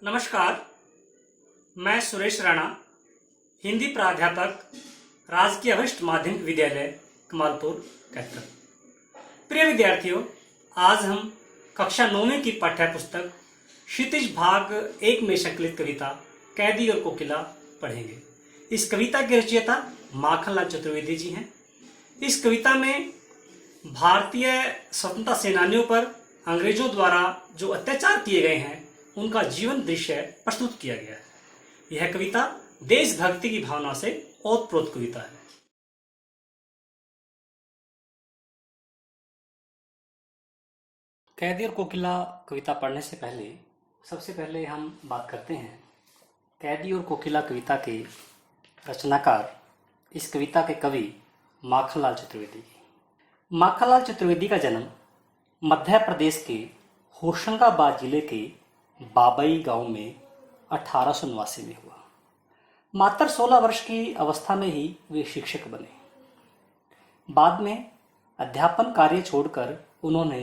नमस्कार, मैं सुरेश राणा, हिंदी प्राध्यापक, राजकीय वरिष्ठ माध्यमिक विद्यालय कमालपुर कैथल। प्रिय विद्यार्थियों, आज हम कक्षा 9वीं की पाठ्य पुस्तक क्षितिज भाग 1 में संकलित कविता कैदी और कोकिला पढ़ेंगे। इस कविता के रचयिता माखनलाल चतुर्वेदी जी हैं। इस कविता में भारतीय स्वतंत्रता सेनानियों पर अंग्रेजों द्वारा जो अत्याचार किए गए हैं उनका जीवन दृश्य प्रस्तुत किया गया है। यह कविता देशभक्ति की भावना से ओतप्रोत कविता है। कैदी और कोकिला कविता पढ़ने से पहले सबसे पहले हम बात करते हैं कैदी और कोकिला कविता के रचनाकार, इस कविता के कवि माखनलाल चतुर्वेदी की। माखनलाल चतुर्वेदी का जन्म मध्य प्रदेश के होशंगाबाद जिले के बाबई गांव में 1889 में हुआ। मात्र 16 वर्ष की अवस्था में ही वे शिक्षक बने। बाद में अध्यापन कार्य छोड़कर उन्होंने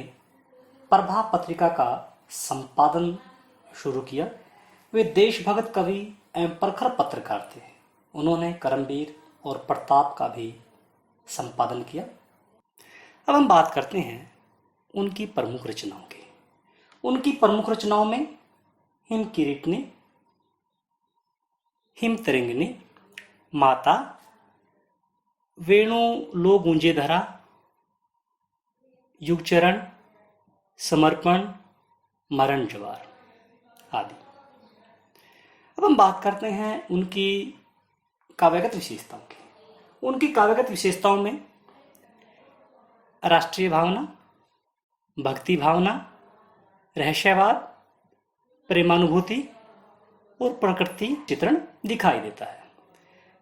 प्रभा पत्रिका का संपादन शुरू किया। वे देशभक्त कवि एवं प्रखर पत्रकार थे। उन्होंने करमवीर और प्रताप का भी संपादन किया। अब हम बात करते हैं उनकी प्रमुख रचनाओं की। उनकी प्रमुख रचनाओं में हिम किरीटनी, हिम तरंगिनी, माता, वेणु लो गूंजे धरा, युगचरण, समर्पण, मरण ज्वार आदि। अब हम बात करते हैं उनकी काव्यगत विशेषताओं की। उनकी काव्यगत विशेषताओं में राष्ट्रीय भावना, भक्ति भावना, रहस्यवाद, प्रेमानुभूति और प्रकृति चित्रण दिखाई देता है।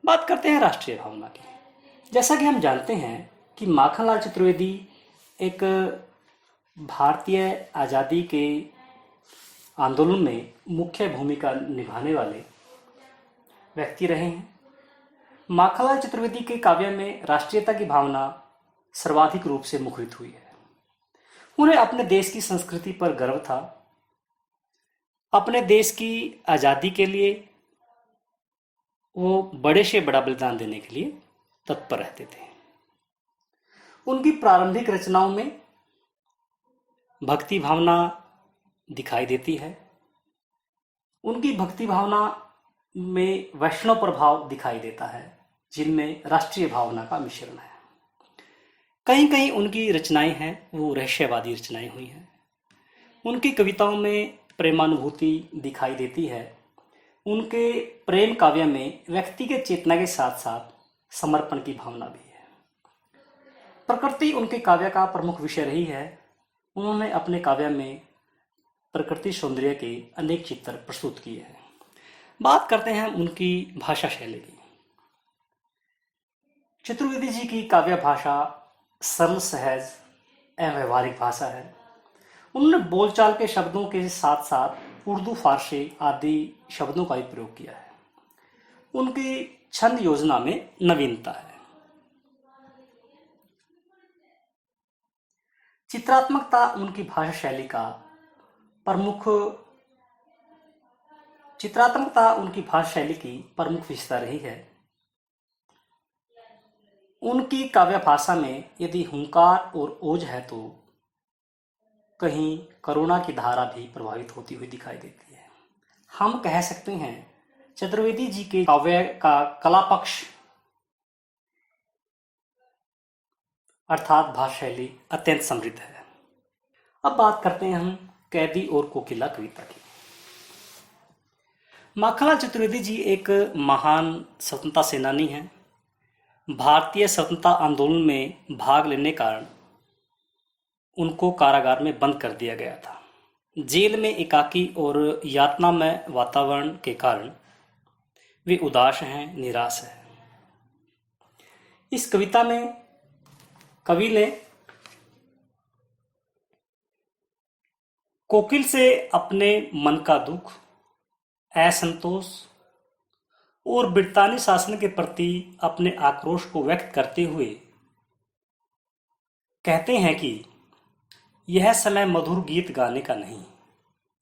बात करते हैं राष्ट्रीय भावना की। जैसा कि हम जानते हैं कि माखनलाल चतुर्वेदी एक भारतीय आज़ादी के आंदोलन में मुख्य भूमिका निभाने वाले व्यक्ति रहे हैं। माखनलाल चतुर्वेदी के काव्य में राष्ट्रीयता की भावना सर्वाधिक रूप से मुखरित हुई है। उन्हें अपने देश की संस्कृति पर गर्व था। अपने देश की आज़ादी के लिए वो बड़े से बड़ा बलिदान देने के लिए तत्पर रहते थे। उनकी प्रारंभिक रचनाओं में भक्ति भावना दिखाई देती है। उनकी भक्ति भावना में वैष्णव प्रभाव दिखाई देता है, जिनमें राष्ट्रीय भावना का मिश्रण है। कहीं कहीं उनकी रचनाएं हैं वो रहस्यवादी रचनाएं हुई हैं। उनकी कविताओं में प्रेमानुभूति दिखाई देती है। उनके प्रेम काव्य में व्यक्ति के चेतना के साथ साथ समर्पण की भावना भी है। प्रकृति उनके काव्य का प्रमुख विषय रही है। उन्होंने अपने काव्य में प्रकृति सौंदर्य के अनेक चित्र प्रस्तुत किए हैं। बात करते हैं उनकी भाषा शैली की। चतुर्वेदी जी की काव्य भाषा सरल, सहज एवं व्यवहारिक भाषा है। उन्होंने बोलचाल के शब्दों के साथ साथ उर्दू, फारसी आदि शब्दों का भी प्रयोग किया है। उनकी छंद योजना में नवीनता है। चित्रात्मकता उनकी भाषा शैली का चित्रात्मकता उनकी भाषा शैली की प्रमुख विशेषता रही है। उनकी काव्य भाषा में यदि हुंकार और ओज है तो कहीं करुणा की धारा भी प्रभावित होती हुई दिखाई देती है। हम कह सकते हैं चतुर्वेदी जी के काव्य का कला पक्ष अर्थात भाषा शैली अत्यंत समृद्ध है। अब बात करते हैं हम कैदी और कोकिला कविता की। माखनलाल चतुर्वेदी जी एक महान स्वतंत्रता सेनानी हैं। भारतीय स्वतंत्रता आंदोलन में भाग लेने कारण उनको कारागार में बंद कर दिया गया था। जेल में एकाकी और यातनामय वातावरण के कारण वे उदास हैं, निराश हैं। इस कविता में कवि ने कोकिल से अपने मन का दुख, असंतोष और ब्रिटानी शासन के प्रति अपने आक्रोश को व्यक्त करते हुए कहते हैं कि यह समय मधुर गीत गाने का नहीं,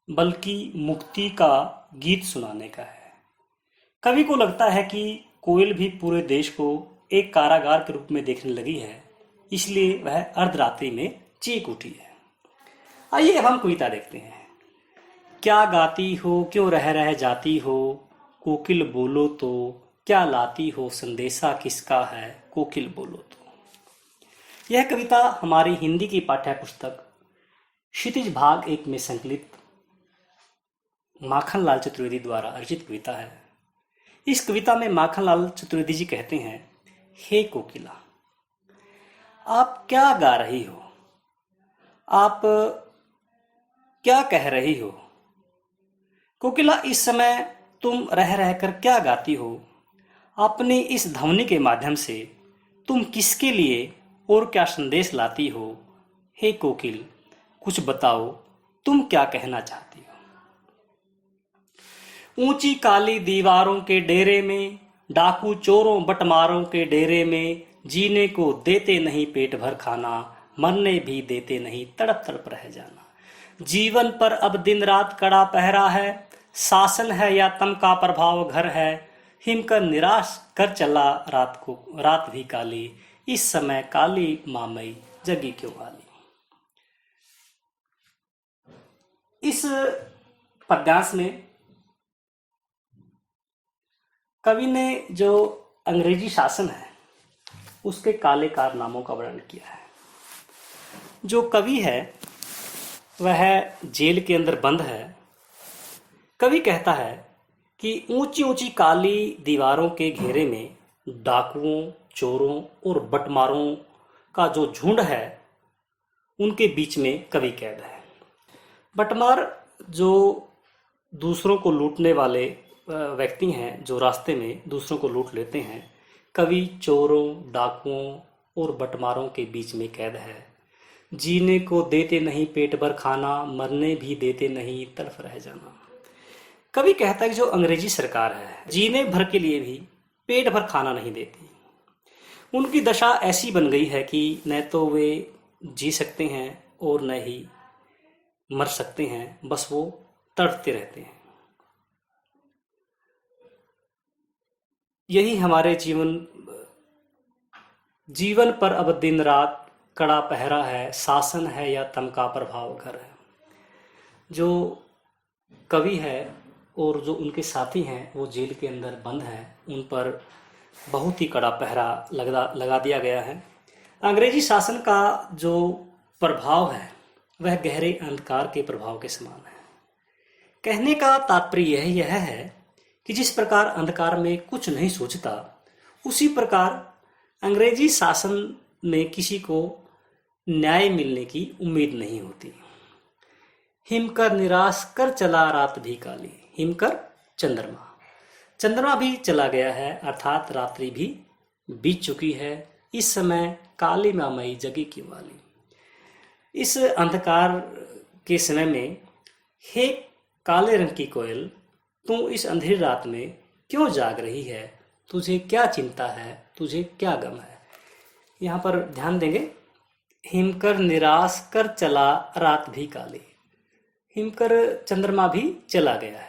बल्कि मुक्ति का गीत सुनाने का है। कवि को लगता है कि कोयल भी पूरे देश को एक कारागार के रूप में देखने लगी है, इसलिए वह अर्धरात्रि में चीख उठी है। आइए अब हम कविता देखते हैं। क्या गाती हो, क्यों रह रह जाती हो, कोकिल बोलो तो, क्या लाती हो, संदेशा किसका है, कोकिल बोलो तो। यह कविता हमारी हिंदी की पाठ्य पुस्तक क्षितिज भाग 1 में संकलित माखनलाल चतुर्वेदी द्वारा रचित कविता है। इस कविता में माखनलाल चतुर्वेदी जी कहते हैं, हे कोकिला, आप क्या गा रही हो, आप क्या कह रही हो। कोकिला, इस समय तुम रह रहकर क्या गाती हो। अपनी इस ध्वनि के माध्यम से तुम किसके लिए और क्या संदेश लाती हो। हे कोकिल, कुछ बताओ, तुम क्या कहना चाहती हो। ऊंची काली दीवारों के डेरे में, डाकू चोरों बटमारों के डेरे में, जीने को देते नहीं पेट भर खाना, मरने भी देते नहीं तड़प तड़प रह जाना। जीवन पर अब दिन रात कड़ा पहरा है, शासन है या तम का प्रभाव घर है। हिमकर निराश कर चला रात भी काली, इस समय काली मामई जगी क्यों वाली। इस पद्यांश में कवि ने जो अंग्रेजी शासन है उसके काले कारनामों का वर्णन किया है। जो कवि है वह जेल के अंदर बंद है। कवि कहता है कि ऊंची ऊंची काली दीवारों के घेरे में डाकुओं, चोरों और बटमारों का जो झुंड है उनके बीच में कवि कैद है। बटमार जो दूसरों को लूटने वाले व्यक्ति हैं, जो रास्ते में दूसरों को लूट लेते हैं। कवि चोरों, डाकुओं और बटमारों के बीच में कैद है। जीने को देते नहीं पेट भर खाना, मरने भी देते नहीं तड़फ रह जाना। कवि कहता है कि जो अंग्रेजी सरकार है जीने भर के लिए भी पेट भर खाना नहीं देती। उनकी दशा ऐसी बन गई है कि न तो वे जी सकते हैं और न ही मर सकते हैं, बस वो तड़पते रहते हैं। यही हमारे जीवन पर अब दिन रात कड़ा पहरा है, शासन है या तम का प्रभाव घर है। जो कवि है और जो उनके साथी हैं वो जेल के अंदर बंद हैं, उन पर बहुत ही कड़ा पहरा लगा दिया गया है। अंग्रेजी शासन का जो प्रभाव है वह गहरे अंधकार के प्रभाव के समान है। कहने का तात्पर्य यह है कि जिस प्रकार अंधकार में कुछ नहीं सूझता, उसी प्रकार अंग्रेजी शासन में किसी को न्याय मिलने की उम्मीद नहीं होती। हिमकर निराश कर चला रात भी काली। हिमकर चंद्रमा भी चला गया है, अर्थात रात्रि भी बीत चुकी है। इस समय काली मामई जगी की वाली। इस अंधकार के समय में, हे काले रंग की कोयल, तू इस अंधेरी रात में क्यों जाग रही है। तुझे क्या चिंता है, तुझे क्या गम है। यहाँ पर ध्यान देंगे, हिमकर निराश कर चला रात भी काली। हिमकर चंद्रमा भी चला गया है।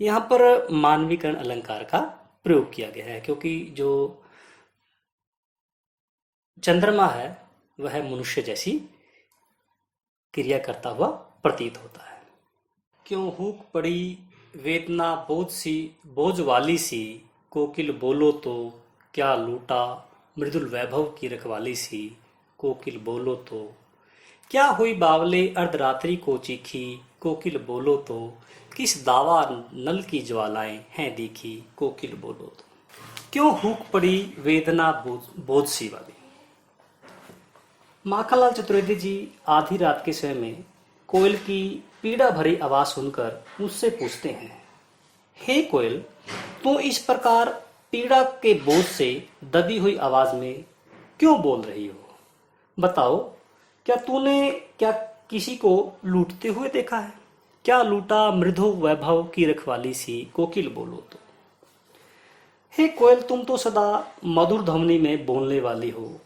यहाँ पर मानवीकरण अलंकार का प्रयोग किया गया है, क्योंकि जो चंद्रमा है वह मनुष्य जैसी क्रिया करता हुआ प्रतीत होता है। क्यों हुक पड़ी वेदना बोझ वाली सी, कोकिल बोलो तो, क्या लूटा मृदुल वैभव की रखवाली सी, कोकिल बोलो तो। क्या हुई बावले अर्धरात्रि को चीखी, कोकिल बोलो तो। किस दावा नल की ज्वालाएं हैं देखी, कोकिल बोलो तो। क्यों हुक पड़ी वेदना बोझ सी वाली। माखनलाल चतुर्वेदी जी आधी रात के समय में कोयल की पीड़ा भरी आवाज सुनकर मुझसे पूछते हैं, हे कोयल, तू इस प्रकार पीड़ा के बोझ से दबी हुई आवाज में क्यों बोल रही हो। बताओ, क्या तूने किसी को लूटते हुए देखा है। क्या लूटा मृदु वैभव की रखवाली सी, कोकिल बोलो तो। हे कोयल, तुम तो सदा मधुर ध्वनि में बोलने वाली हो,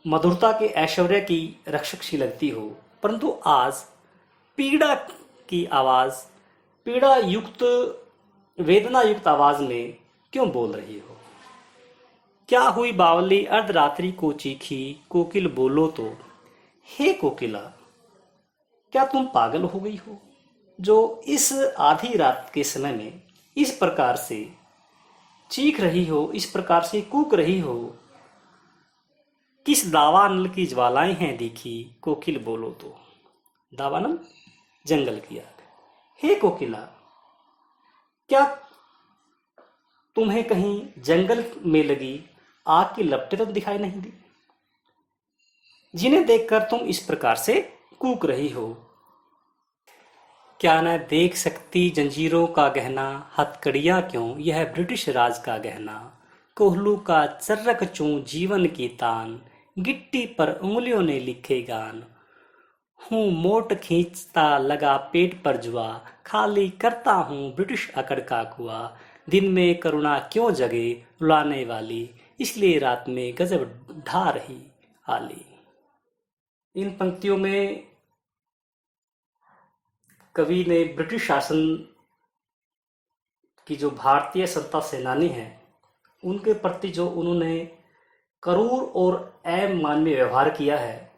मधुरता के ऐश्वर्य की रक्षक सी लगती हो, परंतु आज पीड़ा की आवाज़ पीड़ा युक्त वेदना युक्त आवाज़ में क्यों बोल रही हो? क्या हुई बावली अर्धरात्रि को चीखी कोकिल बोलो तो। हे कोकिला, क्या तुम पागल हो गई हो जो इस आधी रात के समय में इस प्रकार से चीख रही हो, इस प्रकार से कूक रही हो? किस दावानल की ज्वालाएं हैं दिखी कोकिल बोलो तो। दावानल जंगल की आग। हे कोकिला, क्या तुम्हें कहीं जंगल में लगी आग की लपटें तो दिखाई नहीं दी, जिन्हें देखकर तुम इस प्रकार से कूक रही हो? क्या न देख सकती जंजीरों का गहना, हथकड़ियां क्यों यह ब्रिटिश राज का गहना। कोहलू का चर्रक चूं जीवन की तान, गिट्टी पर उंगलियों ने लिखे गान। हूँ मोट खींचता लगा पेट पर जुआ, खाली करता हूँ ब्रिटिश अकड़ का कुआ। दिन में करुणा क्यों जगे रुलाने वाली, इसलिए रात में गजब ढा रही आली। इन पंक्तियों में कवि ने ब्रिटिश शासन की जो भारतीय स्वतंत्रता सेनानी हैं उनके प्रति जो उन्होंने क्रूर और अमानवीय व्यवहार किया है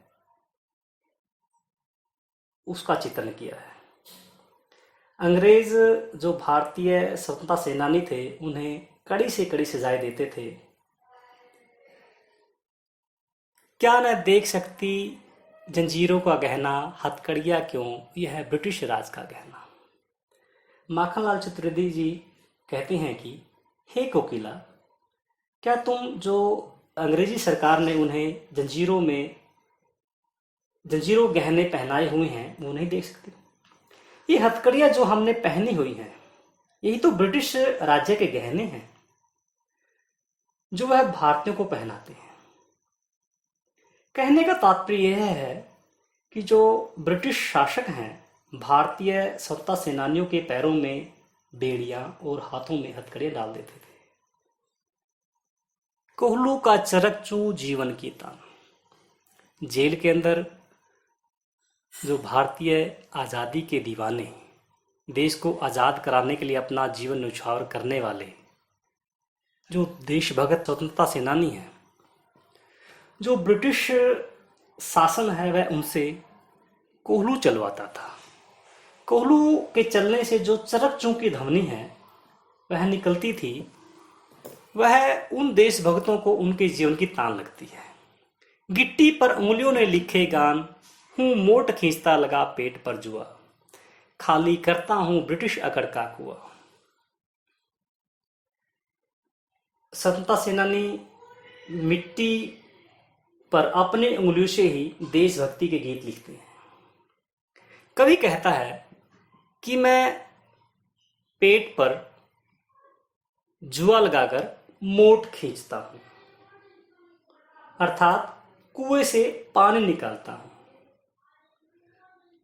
उसका चित्रण किया है। अंग्रेज जो भारतीय स्वतंत्रता सेनानी थे उन्हें कड़ी से कड़ी सजाएं देते थे। क्या न देख सकती जंजीरों का गहना, हथकड़ियां क्यों यह ब्रिटिश राज का गहना। माखनलाल चतुर्वेदी जी कहते हैं कि हे कोकिला, क्या तुम जो अंग्रेजी सरकार ने उन्हें जंजीरों गहने पहनाए हुए हैं वो नहीं देख सकती? ये हथकड़ियां जो हमने पहनी हुई हैं यही तो ब्रिटिश राज्य के गहने हैं जो वह भारतीयों को पहनाते हैं। कहने का तात्पर्य यह है कि जो ब्रिटिश शासक हैं भारतीय स्वतंत्रता सेनानियों के पैरों में बेड़ियां और हाथों में हथकड़ियां डाल देते थे। कोहलू का चरकचू जीवन की तान। जेल के अंदर जो भारतीय आज़ादी के दीवाने, देश को आज़ाद कराने के लिए अपना जीवन न्यौछावर करने वाले जो देशभक्त स्वतंत्रता सेनानी हैं, जो ब्रिटिश शासन है वह उनसे कोहलू चलवाता था। कोहलू के चलने से जो चरकचू की ध्वनि है वह निकलती थी, वह उन देशभक्तों को उनके जीवन की तान लगती है। गिट्टी पर उंगलियों ने लिखे गान, हूँ मोट खींचता लगा पेट पर जुआ, खाली करता हूं ब्रिटिश अकड़ का कुआ। स्वतंत्रता सेनानी मिट्टी पर अपनी उंगलियों से ही देशभक्ति के गीत लिखते हैं। कवि कहता है कि मैं पेट पर जुआ लगाकर मोट खींचता हूं, अर्थात कुएं से पानी निकालता हूं।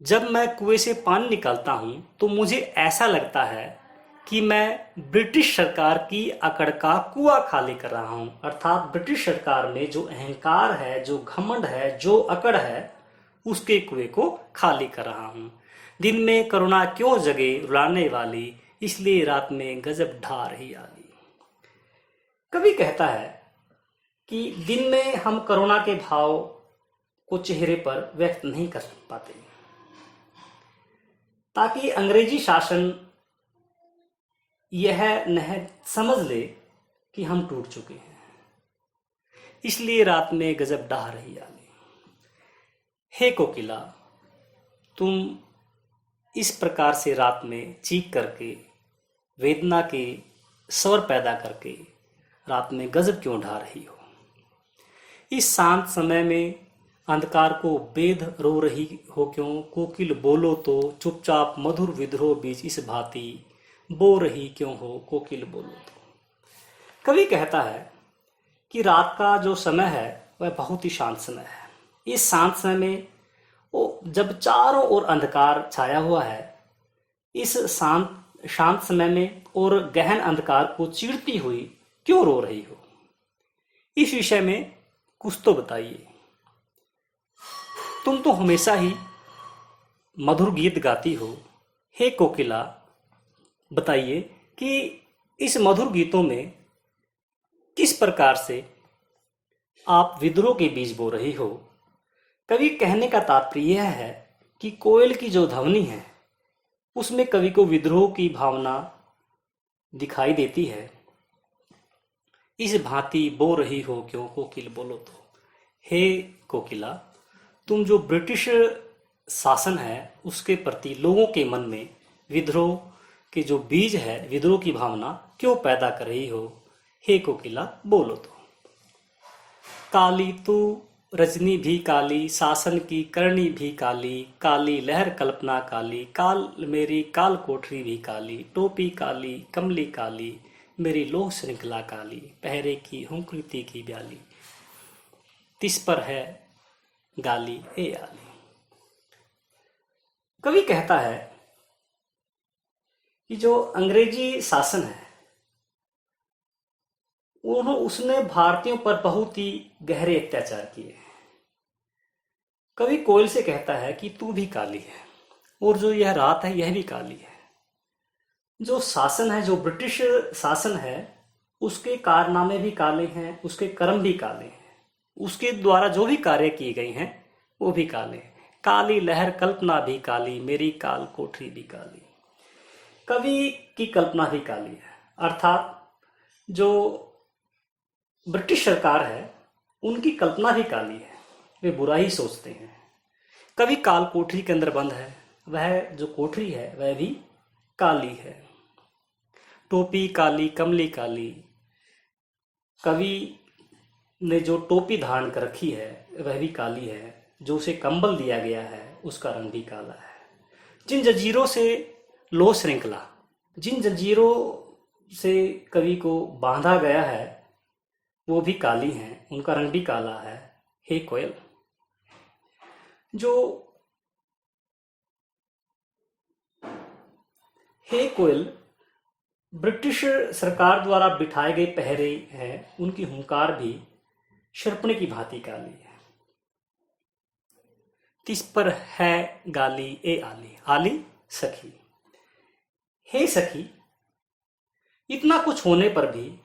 जब मैं कुएं से पानी निकालता हूं तो मुझे ऐसा लगता है कि मैं ब्रिटिश सरकार की अकड़ का कुआं खाली कर रहा हूं, अर्थात ब्रिटिश सरकार में जो अहंकार है, जो घमंड है, जो अकड़ है, उसके कुएं को खाली कर रहा हूं। दिन में करुणा क्यों जगे रुलाने वाली, इसलिए रात में गजब ढा रही आली। कवि कहता है कि दिन में हम करुणा के भाव को चेहरे पर व्यक्त नहीं कर पाते, ताकि अंग्रेजी शासन यह न समझ ले कि हम टूट चुके हैं, इसलिए रात में गजब ढा रही आली। हे कोकिला, तुम इस प्रकार से रात में चीख करके वेदना के स्वर पैदा करके रात में गजब क्यों ढा रही हो? इस शांत समय में अंधकार को बेध रो रही हो क्यों? कोकिल बोलो तो चुपचाप मधुर विद्रोह बीच इस भांति बो रही क्यों हो? कोकिल बोलो तो। कवि कहता है कि रात का जो समय है वह बहुत ही शांत समय है। इस शांत समय में वो जब चारों ओर अंधकार छाया हुआ है, इस शांत समय में और गहन अंधकार को चीरती हुई क्यों रो रही हो? इस विषय में कुछ तो बताइए। तुम तो हमेशा ही मधुर गीत गाती हो, हे कोकिला, बताइए कि इस मधुर गीतों में किस प्रकार से आप विद्रोह के बीज बो रही हो। कवि कहने का तात्पर्य यह है कि कोयल की जो ध्वनि है उसमें कवि को विद्रोह की भावना दिखाई देती है। इस भांति बो रही हो क्यों कोकिल बोलो तो। हे कोकिला, तुम जो ब्रिटिश शासन है उसके प्रति लोगों के मन में विद्रोह के जो बीज है, विद्रोह की भावना क्यों पैदा कर रही हो। हे कोकिला बोलो तो। काली तू रजनी भी काली, शासन की करनी भी काली, काली लहर कल्पना काली, काल मेरी काल कोठरी भी काली, टोपी काली कमली काली, मेरी लोह श्रृंखला काली, पहरे की हूँ कृति की ब्याली, तिस पर है गाली ए आली। कवि कहता है कि जो अंग्रेजी शासन है उसने भारतीयों पर बहुत ही गहरे अत्याचार किए। कवि कोयल से कहता है कि तू भी काली है और जो यह रात है यह भी काली है। जो शासन है, जो ब्रिटिश शासन है, उसके कारनामे भी काले हैं, उसके कर्म भी काले हैं, उसके द्वारा जो भी कार्य किए गए हैं वो भी काले हैं। काली लहर कल्पना भी काली, मेरी काल कोठरी भी काली। कवि की कल्पना भी काली है, अर्थात जो ब्रिटिश सरकार है उनकी कल्पना भी काली है, वे बुरा ही सोचते हैं। कवि काल कोठरी के अंदर बंद है, वह जो कोठरी है वह भी काली है। टोपी काली कमली काली, कवि ने जो टोपी धारण कर रखी है वह भी काली है। जो उसे कंबल दिया गया है उसका रंग भी काला है। जिन जंजीरों से लोह श्रृंखला, जिन जंजीरों से कवि को बांधा गया है वो भी काली हैं, उनका रंग भी काला है। हे कोयल, जो हे कोयल ब्रिटिश सरकार द्वारा बिठाए गए पहरे हैं, उनकी हुंकार भी शर्पणे की भांति काली है। तिस पर है गाली ए आली, आली सखी। हे सखी, इतना कुछ होने पर भी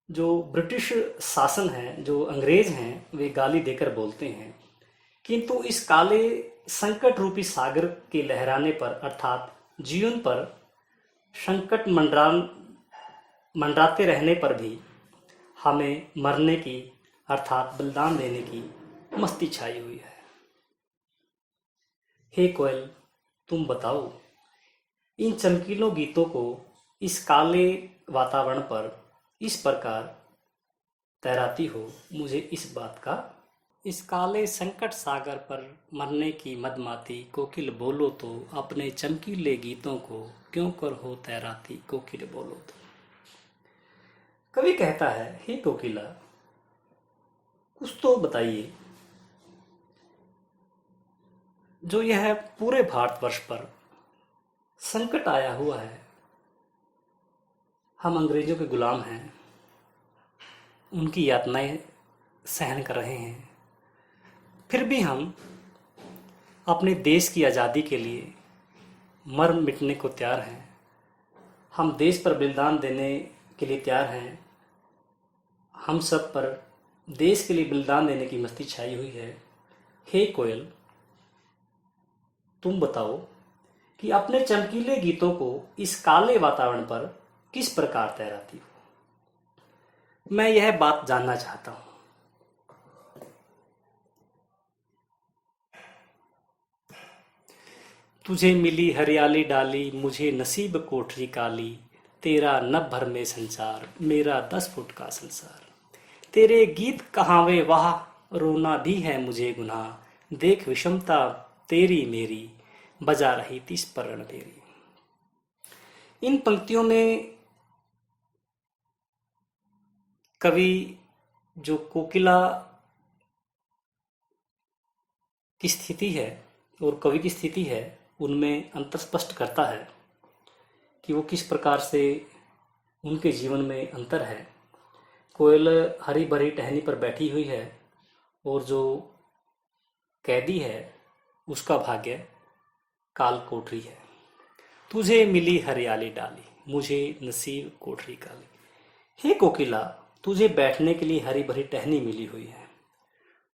जो ब्रिटिश शासन है, जो अंग्रेज हैं, वे गाली देकर बोलते हैं। किंतु इस काले संकट रूपी सागर के लहराने पर, अर्थात जीवन पर संकट मंडराते रहने पर भी हमें मरने की, अर्थात बलिदान देने की मस्ती छाई हुई है। हे कोयल, तुम बताओ, इन चमकीलों गीतों को इस काले वातावरण पर इस प्रकार तैराती हो, मुझे इस बात का। इस काले संकट सागर पर मरने की मदमाती, कोकिल बोलो तो, अपने चमकीले गीतों को क्यों कर हो तैराती, कोकिल बोलो तो। कवि कहता है, हे कोकिला, कुछ तो बताइए। जो यह पूरे भारतवर्ष पर संकट आया हुआ है, हम अंग्रेजों के गुलाम हैं, उनकी यातनाएं सहन कर रहे हैं, फिर भी हम अपने देश की आज़ादी के लिए मर मिटने को तैयार हैं। हम देश पर बलिदान देने के लिए तैयार हैं। हम सब पर देश के लिए बलिदान देने की मस्ती छाई हुई है। हे कोयल, तुम बताओ कि अपने चमकीले गीतों को इस काले वातावरण पर किस प्रकार तैराती हो। मैं यह बात जानना चाहता हूं। तुझे मिली हरियाली डाली, मुझे नसीब कोठरी काली, तेरा नभ भर में संसार, मेरा 10 फुट का संसार। तेरे गीत कहावे वाह, रोना भी है मुझे गुनाह, देख विषमता तेरी मेरी, बजा रही तीस पर रणभेरी। इन पंक्तियों में कवि जो कोकिला की स्थिति है और कवि की स्थिति है उनमें अंतर स्पष्ट करता है कि वो किस प्रकार से उनके जीवन में अंतर है। कोयल हरी भरी टहनी पर बैठी हुई है और जो कैदी है उसका भाग्य काल कोठरी है। तुझे मिली हरियाली डाली, मुझे नसीब कोठरी काली। हे कोकिला, तुझे बैठने के लिए हरी भरी टहनी मिली हुई है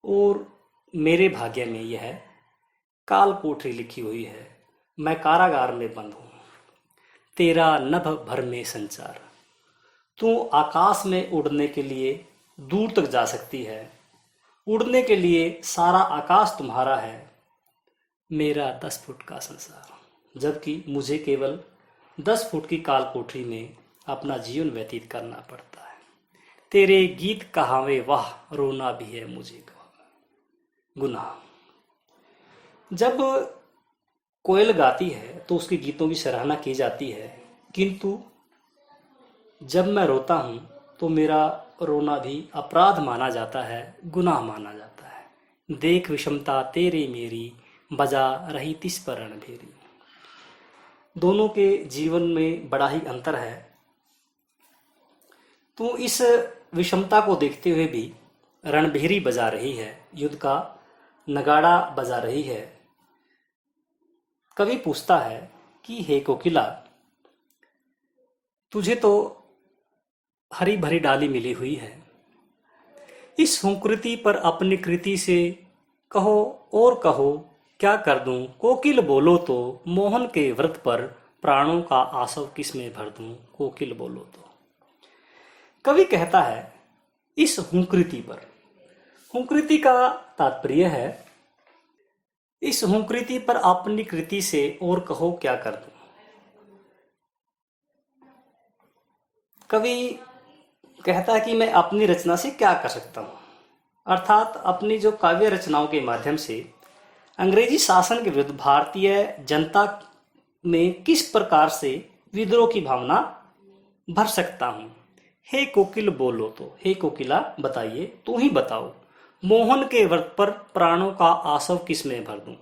और मेरे भाग्य में यह काल कोठरी लिखी हुई है। मैं कारागार में बंद हूँ, तेरा नभ भर में संचार। तू आकाश में उड़ने के लिए दूर तक जा सकती है, उड़ने के लिए सारा आकाश तुम्हारा है, मेरा 10 फुट का संसार। जबकि मुझे केवल 10 फुट की काल कोठरी में अपना जीवन व्यतीत करना पड़ता है। तेरे गीत कहावे वाह, रोना भी है मुझे गुनाह। जब कोयल गाती है तो उसके गीतों की सराहना की जाती है, किंतु जब मैं रोता हूँ तो मेरा रोना भी अपराध माना जाता है, गुनाह माना जाता है। देख विषमता तेरी मेरी, बजा रही तिस पर रणभेरी। दोनों के जीवन में बड़ा ही अंतर है। तो इस विषमता को देखते हुए भी रणभेरी बजा रही है, युद्ध का नगाड़ा बजा रही है। कवि पूछता है कि हे कोकिला, तुझे तो हरी भरी डाली मिली हुई है, इस हुंकृति पर अपनी कृति से कहो और कहो क्या कर दूं। कोकिल बोलो तो मोहन के व्रत पर प्राणों का आसव किस में भर दूं। कोकिल बोलो तो। कवि कहता है इस हुंकृति पर। हुंकृति का तात्पर्य है इस हुंकृति पर अपनी कृति से और कहो क्या कर दूं। कवि कहता है कि मैं अपनी रचना से क्या कर सकता हूं, अर्थात अपनी जो काव्य रचनाओं के माध्यम से अंग्रेजी शासन के विरुद्ध भारतीय जनता में किस प्रकार से विद्रोह की भावना भर सकता हूं। हे कोकिल बोलो तो, हे कोकिला बताइए, तू ही बताओ, मोहन के व्रत पर प्राणों का आसव किस में भर दूं।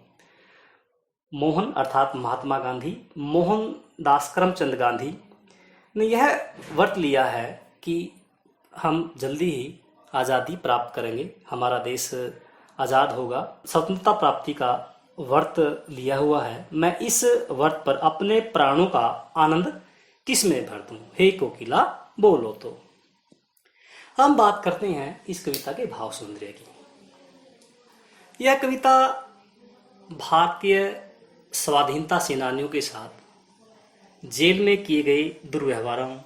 मोहन अर्थात महात्मा गांधी, मोहनदास करमचंद गांधी ने यह व्रत लिया है कि हम जल्दी ही आज़ादी प्राप्त करेंगे, हमारा देश आज़ाद होगा, स्वतंत्रता प्राप्ति का व्रत लिया हुआ है। मैं इस व्रत पर अपने प्राणों का आनंद किस में भर दूं। हे कोकिला बोलो तो। हम बात करते हैं इस कविता के भाव सौंदर्य की। यह कविता भारतीय स्वाधीनता सेनानियों के साथ जेल में किए गए दुर्व्यवहारों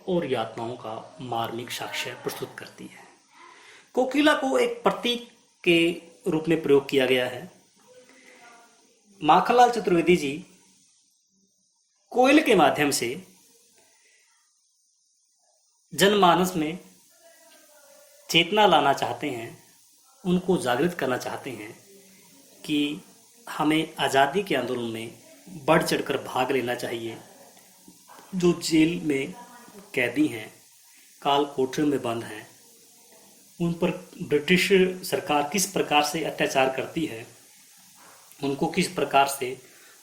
और यातनाओं का मार्मिक साक्ष्य प्रस्तुत करती है। कोकिला को एक प्रतीक के रूप में प्रयोग किया गया है। माखनलाल चतुर्वेदी जी कोयल के माध्यम से जनमानस में चेतना लाना चाहते हैं, उनको जागृत करना चाहते हैं कि हमें आज़ादी के आंदोलन में बढ़ चढ़कर भाग लेना चाहिए। जो जेल में कैदी हैं, काल कोठरियों में बंद हैं, उन पर ब्रिटिश सरकार किस प्रकार से अत्याचार करती है, उनको किस प्रकार से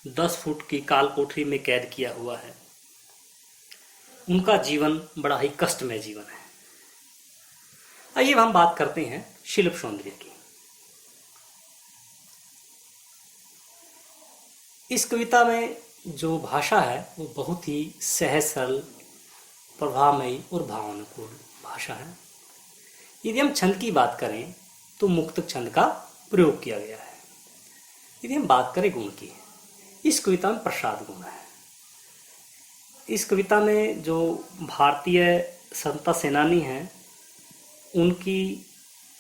10 फुट की काल कोठरी में कैद किया हुआ है। उनका जीवन बड़ा ही कष्टमय जीवन है। आइए हम बात करते हैं शिल्प सौंदर्य की। इस कविता में जो भाषा है वो बहुत ही सहज सरल, प्रभावमयी और भावनापूर्ण भाषा है। यदि हम छंद की बात करें तो मुक्तक छंद का प्रयोग किया गया है। यदि हम बात करें गुण की, इस कविता में प्रसाद गुण है। इस कविता में जो भारतीय स्वतंत्रता सेनानी हैं, उनकी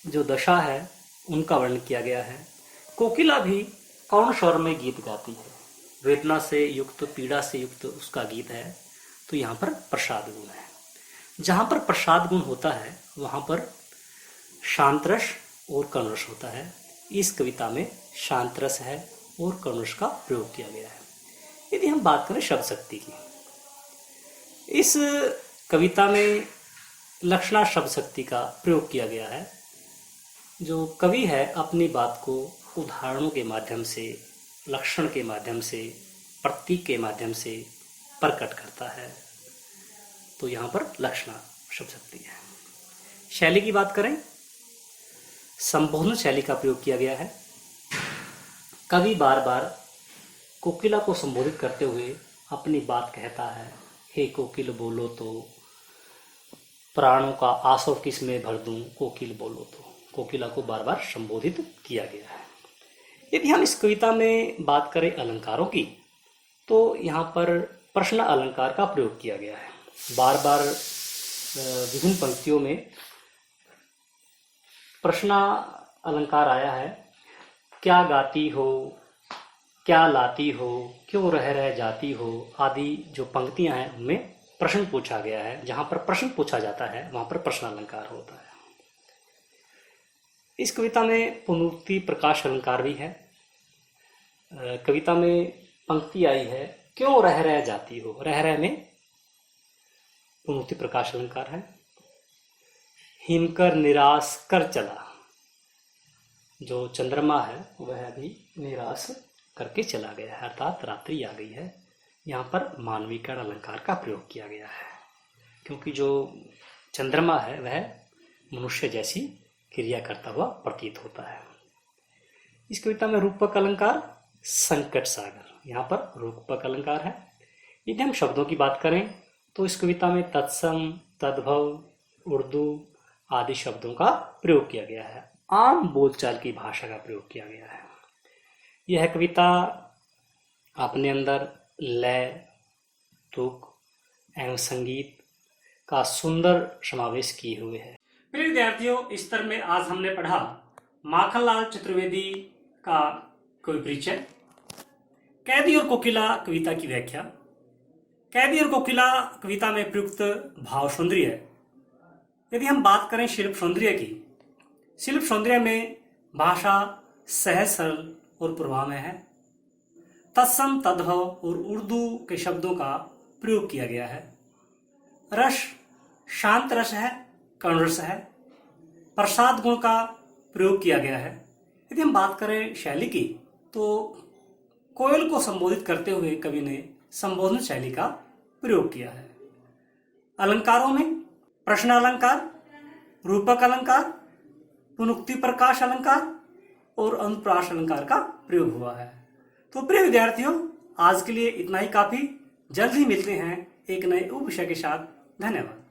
जो दशा है उनका वर्णन किया गया है। कोकिला भी कौन स्वर में गीत गाती है, वेदना से युक्त, पीड़ा से युक्त उसका गीत है। तो यहाँ पर प्रसाद गुण है। जहाँ पर प्रसाद गुण होता है वहाँ पर शांत रस और करुण रस होता है। इस कविता में शांत रस है और करुण रस का प्रयोग किया गया है। यदि हम बात करें शब्द शक्ति की, इस कविता में लक्षणा शब्द शक्ति का प्रयोग किया गया है। जो कवि है अपनी बात को उदाहरणों के माध्यम से, लक्षण के माध्यम से, प्रतीक के माध्यम से प्रकट करता है। तो यहाँ पर लक्षणा शब्द शक्ति है। शैली की बात करें, संबोधन शैली का प्रयोग किया गया है। कवि बार बार कोकिला को संबोधित करते हुए अपनी बात कहता है। हे कोकिल बोलो तो, प्राणों का आसव किस में भर दूं, कोकिल बोलो तो। कोकिला को बार बार संबोधित किया गया है। यदि हम इस कविता में बात करें अलंकारों की, तो यहाँ पर प्रश्न अलंकार का प्रयोग किया गया है। बार बार विभिन्न पंक्तियों में प्रश्न अलंकार आया है। क्या गाती हो, क्या लाती हो, क्यों रह जाती हो, आदि जो पंक्तियां हैं उनमें प्रश्न पूछा गया है। जहां पर प्रश्न पूछा जाता है वहां पर प्रश्न अलंकार होता है। इस कविता में पुनरुक्ति प्रकाश अलंकार भी है। कविता में पंक्ति आई है, क्यों रह जाती हो। रह में पुनरुक्ति प्रकाश अलंकार है। हिमकर निराश कर चला, जो चंद्रमा है वह भी निराश करके चला गया है, अर्थात रात्रि आ गई है। यहाँ पर मानवीकरण अलंकार का प्रयोग किया गया है, क्योंकि जो चंद्रमा है वह मनुष्य जैसी क्रिया करता हुआ प्रतीत होता है। इस कविता में रूपक अलंकार संकट सागर, यहाँ पर रूपक अलंकार है। यदि हम शब्दों की बात करें तो इस कविता में तत्सम, तद्भव, उर्दू आदि शब्दों का प्रयोग किया गया है। आम बोलचाल की भाषा का प्रयोग किया गया है। यह कविता अपने अंदर लय, तुक एवं संगीत का सुंदर समावेश किए हुए है। प्रिय विद्यार्थियों, इस स्तर में आज हमने पढ़ा माखनलाल चतुर्वेदी का कवि परिचय, कैदी और कोकिला कविता की व्याख्या, कैदी और कोकिला कविता में प्रयुक्त भाव सौंदर्य। यदि हम बात करें शिल्प सौंदर्य की, शिल्प सौंदर्य में भाषा सहज सरल और प्रभावमय है। तत्सम, तद्भव और उर्दू के शब्दों का प्रयोग किया गया है। रस शांत रस है, करुण रस है। प्रसाद गुण का प्रयोग किया गया है। यदि हम बात करें शैली की, तो कोयल को संबोधित करते हुए कवि ने संबोधन शैली का प्रयोग किया है। अलंकारों में प्रश्न अलंकार, रूपक अलंकार, पुनरुक्ति प्रकाश अलंकार और अनुप्रास अलंकार का प्रयोग हुआ है। तो प्रिय विद्यार्थियों, आज के लिए इतना ही काफी। जल्द ही मिलते हैं एक नए उपविषय के साथ। धन्यवाद।